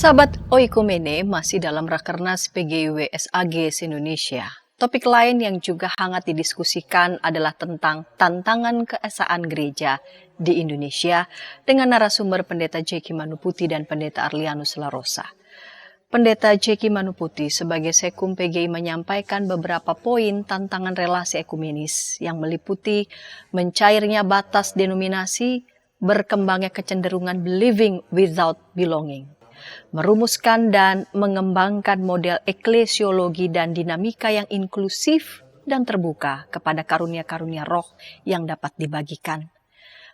Sahabat Oikumene masih dalam Rakernas PGIW SAG se-Indonesia. Topik lain yang juga hangat didiskusikan adalah tentang tantangan keesaan gereja di Indonesia dengan narasumber Pendeta Jeki Manuputi dan Pendeta Arlianus Larosa. Pendeta Jeki Manuputi sebagai Sekum PGI menyampaikan beberapa poin tantangan relasi ekumenis yang meliputi mencairnya batas denominasi, berkembangnya kecenderungan believing without belonging, merumuskan dan mengembangkan model eklesiologi dan dinamika yang inklusif dan terbuka kepada karunia-karunia roh yang dapat dibagikan,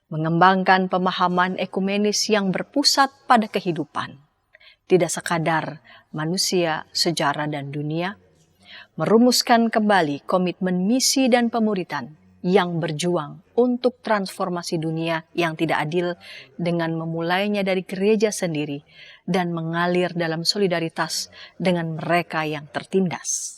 mengembangkan pemahaman ekumenis yang berpusat pada kehidupan, tidak sekadar manusia, sejarah, dan dunia, merumuskan kembali komitmen misi dan pemuritan yang berjuang untuk transformasi dunia yang tidak adil dengan memulainya dari gereja sendiri dan mengalir dalam solidaritas dengan mereka yang tertindas.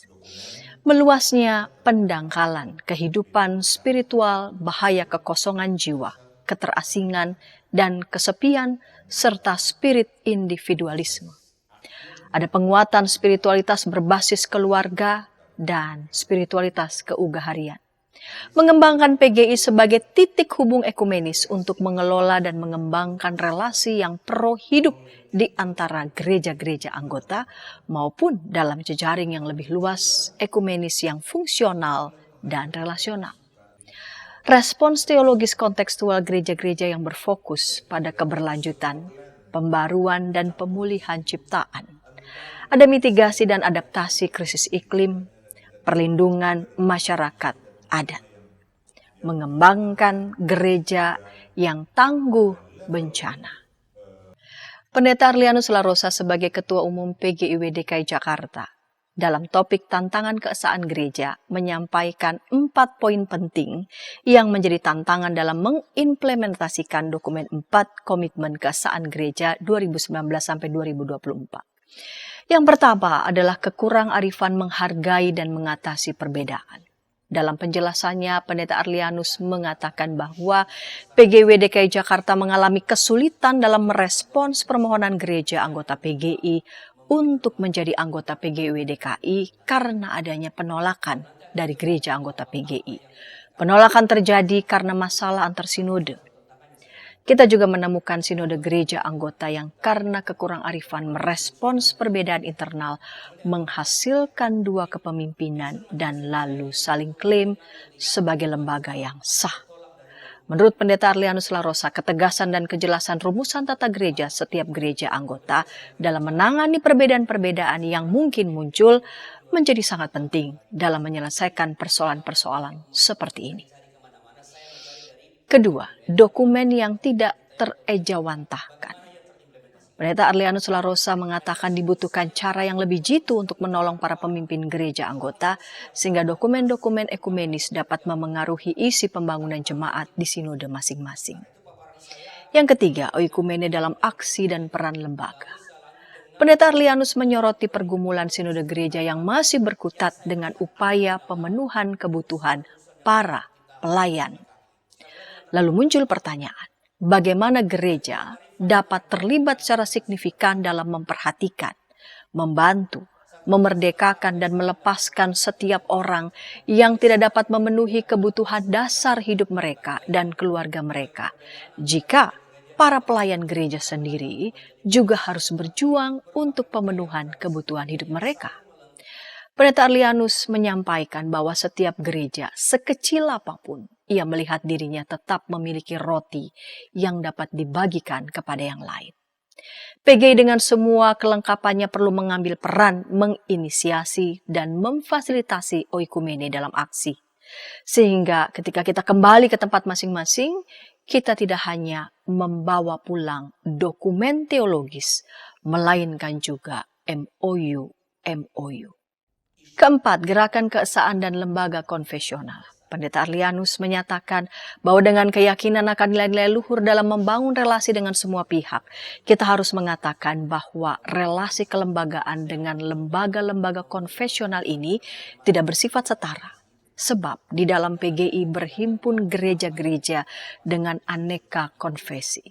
Meluasnya pendangkalan kehidupan spiritual, bahaya kekosongan jiwa, keterasingan, dan kesepian, serta spirit individualisme. Ada penguatan spiritualitas berbasis keluarga dan spiritualitas keugaharian. Mengembangkan PGI sebagai titik hubung ekumenis untuk mengelola dan mengembangkan relasi yang pro hidup di antara gereja-gereja anggota maupun dalam jejaring yang lebih luas ekumenis yang fungsional dan relasional. Respons teologis kontekstual gereja-gereja yang berfokus pada keberlanjutan, pembaruan, dan pemulihan ciptaan. Ada mitigasi dan adaptasi krisis iklim, perlindungan masyarakat adat, mengembangkan gereja yang tangguh bencana. Pendeta Arlianus Larosa sebagai Ketua Umum PGIW DKI Jakarta dalam topik tantangan keesaan gereja menyampaikan 4 poin penting yang menjadi tantangan dalam mengimplementasikan dokumen 4 Komitmen Keesaan Gereja 2019-2024. Yang pertama adalah kekurang arifan menghargai dan mengatasi perbedaan. Dalam penjelasannya, Pendeta Arlianus mengatakan bahwa PGIW DKI Jakarta mengalami kesulitan dalam merespons permohonan gereja anggota PGI untuk menjadi anggota PGIW DKI karena adanya penolakan dari gereja anggota PGI. Penolakan terjadi karena masalah antar sinode. Kita juga menemukan sinode gereja anggota yang karena kekurang arifan merespons perbedaan internal menghasilkan 2 kepemimpinan dan lalu saling klaim sebagai lembaga yang sah. Menurut Pendeta Arlianus Larosa, ketegasan dan kejelasan rumusan tata gereja setiap gereja anggota dalam menangani perbedaan-perbedaan yang mungkin muncul menjadi sangat penting dalam menyelesaikan persoalan-persoalan seperti ini. Kedua, dokumen yang tidak terejawantahkan. Pendeta Arlianus Larosa mengatakan dibutuhkan cara yang lebih jitu untuk menolong para pemimpin gereja anggota sehingga dokumen-dokumen ekumenis dapat memengaruhi isi pembangunan jemaat di sinode masing-masing. Yang ketiga, oikumene dalam aksi dan peran lembaga. Pendeta Arlianus menyoroti pergumulan sinode gereja yang masih berkutat dengan upaya pemenuhan kebutuhan para pelayan. Lalu muncul pertanyaan, bagaimana gereja dapat terlibat secara signifikan dalam memperhatikan, membantu, memerdekakan dan melepaskan setiap orang yang tidak dapat memenuhi kebutuhan dasar hidup mereka dan keluarga mereka, jika para pelayan gereja sendiri juga harus berjuang untuk pemenuhan kebutuhan hidup mereka. Pendeta Arlianus menyampaikan bahwa setiap gereja, sekecil apapun, ia melihat dirinya tetap memiliki roti yang dapat dibagikan kepada yang lain. PGI dengan semua kelengkapannya perlu mengambil peran menginisiasi dan memfasilitasi oikumene dalam aksi. Sehingga ketika kita kembali ke tempat masing-masing, kita tidak hanya membawa pulang dokumen teologis, melainkan juga MOU. Keempat, gerakan keesaan dan lembaga konfesional. Pendeta Arlianus menyatakan bahwa dengan keyakinan akan nilai-nilai luhur dalam membangun relasi dengan semua pihak, kita harus mengatakan bahwa relasi kelembagaan dengan lembaga-lembaga konfesional ini tidak bersifat setara. Sebab di dalam PGI berhimpun gereja-gereja dengan aneka konfesi.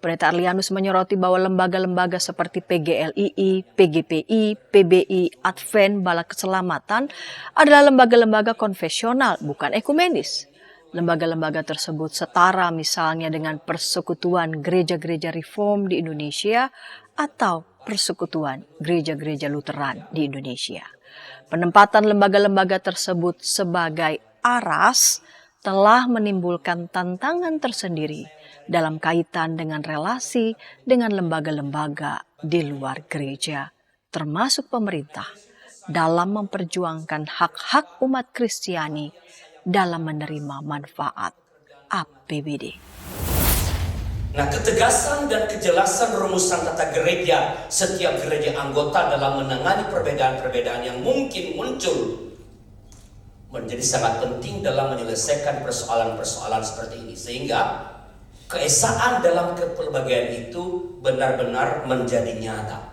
Pendeta Arlianus menyoroti bahwa lembaga-lembaga seperti PGLII, PGPI, PBI, Advent, Bala Keselamatan adalah lembaga-lembaga konfesional, bukan ekumenis. Lembaga-lembaga tersebut setara misalnya dengan Persekutuan Gereja-Gereja Reform di Indonesia atau Persekutuan Gereja-Gereja Lutheran di Indonesia. Penempatan lembaga-lembaga tersebut sebagai aras telah menimbulkan tantangan tersendiri dalam kaitan dengan relasi dengan lembaga-lembaga di luar gereja, termasuk pemerintah, dalam memperjuangkan hak-hak umat Kristiani dalam menerima manfaat APBD. Nah, ketegasan dan kejelasan rumusan tata gereja setiap gereja anggota dalam menangani perbedaan-perbedaan yang mungkin muncul menjadi sangat penting dalam menyelesaikan persoalan-persoalan seperti ini. Sehingga keesaan dalam kepelbagaian itu benar-benar menjadi nyata.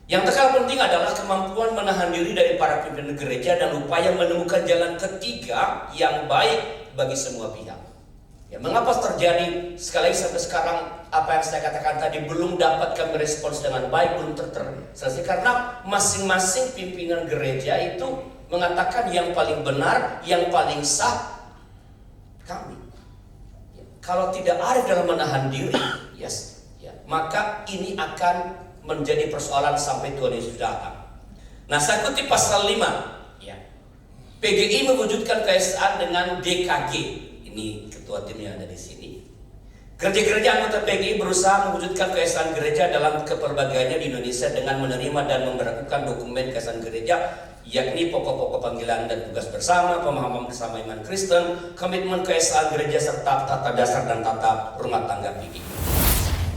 Yang tak kalah penting adalah kemampuan menahan diri dari para pimpinan gereja dan upaya menemukan jalan ketiga yang baik bagi semua pihak. Ya, mengapa terjadi sekali lagi sampai sekarang apa yang saya katakan tadi belum dapat kami respons dengan baik, belum terselesai karena masing-masing pimpinan gereja itu mengatakan yang paling benar, yang paling sah kami. Ya, kalau tidak ada dalam menahan diri, maka ini akan menjadi persoalan sampai Tuhan Yesus datang. Nah, saya kutip pasal 5. Ya. PGI mewujudkan keesaan dengan DKG. Ini ketua timnya ada di sini. Gereja-gereja anggota PGI berusaha mewujudkan keesaan gereja dalam keperbagaiannya di Indonesia dengan menerima dan memberlakukan dokumen keesaan gereja, yakni pokok-pokok panggilan dan tugas bersama, pemahaman bersama iman Kristen, komitmen keesaan gereja serta tata dasar dan tata rumah tangga PGI.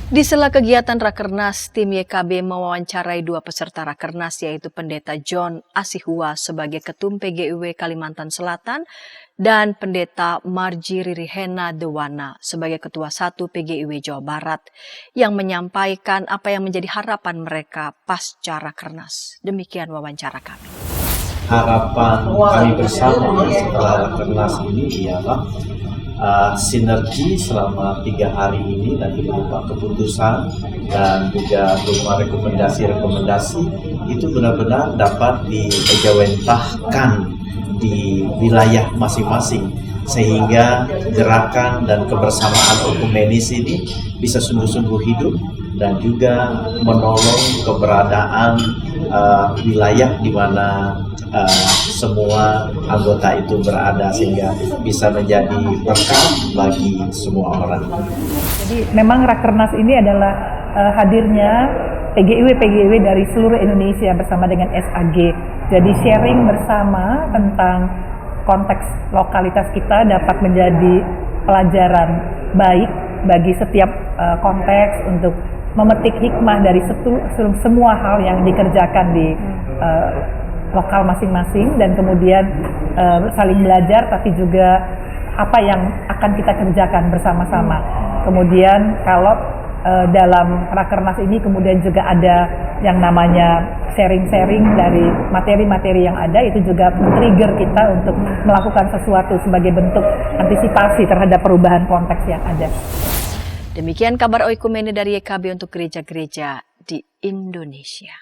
Di sela kegiatan Rakernas, tim YKB mewawancarai dua peserta Rakernas, yaitu Pendeta John Asihua sebagai Ketum PGIW Kalimantan Selatan dan Pendeta Marji Ririhena Dewana sebagai Ketua 1 PGIW Jawa Barat, yang menyampaikan apa yang menjadi harapan mereka pasca Rakernas. Demikian wawancara kami. Harapan kami bersama setelah Rakernas ini ialah sinergi selama 3 hari ini dan berupa keputusan dan juga berupa rekomendasi-rekomendasi itu benar-benar dapat diejawantahkan di wilayah masing-masing sehingga gerakan dan kebersamaan ekumenis ini bisa sungguh-sungguh hidup dan juga menolong keberadaan wilayah di mana semua anggota itu berada sehingga bisa menjadi berkah bagi semua orang. Jadi memang Rakernas ini adalah hadirnya PGIW dari seluruh Indonesia bersama dengan SAG. Jadi sharing bersama tentang konteks lokalitas kita dapat menjadi pelajaran baik bagi setiap konteks untuk memetik hikmah dari semua hal yang dikerjakan di lokal masing-masing dan kemudian saling belajar, tapi juga apa yang akan kita kerjakan bersama-sama. Kemudian kalau dalam Rakernas ini kemudian juga ada yang namanya sharing-sharing dari materi-materi yang ada, itu juga men-trigger kita untuk melakukan sesuatu sebagai bentuk antisipasi terhadap perubahan konteks yang ada. Demikian kabar Oikumene dari YKB untuk gereja-gereja di Indonesia.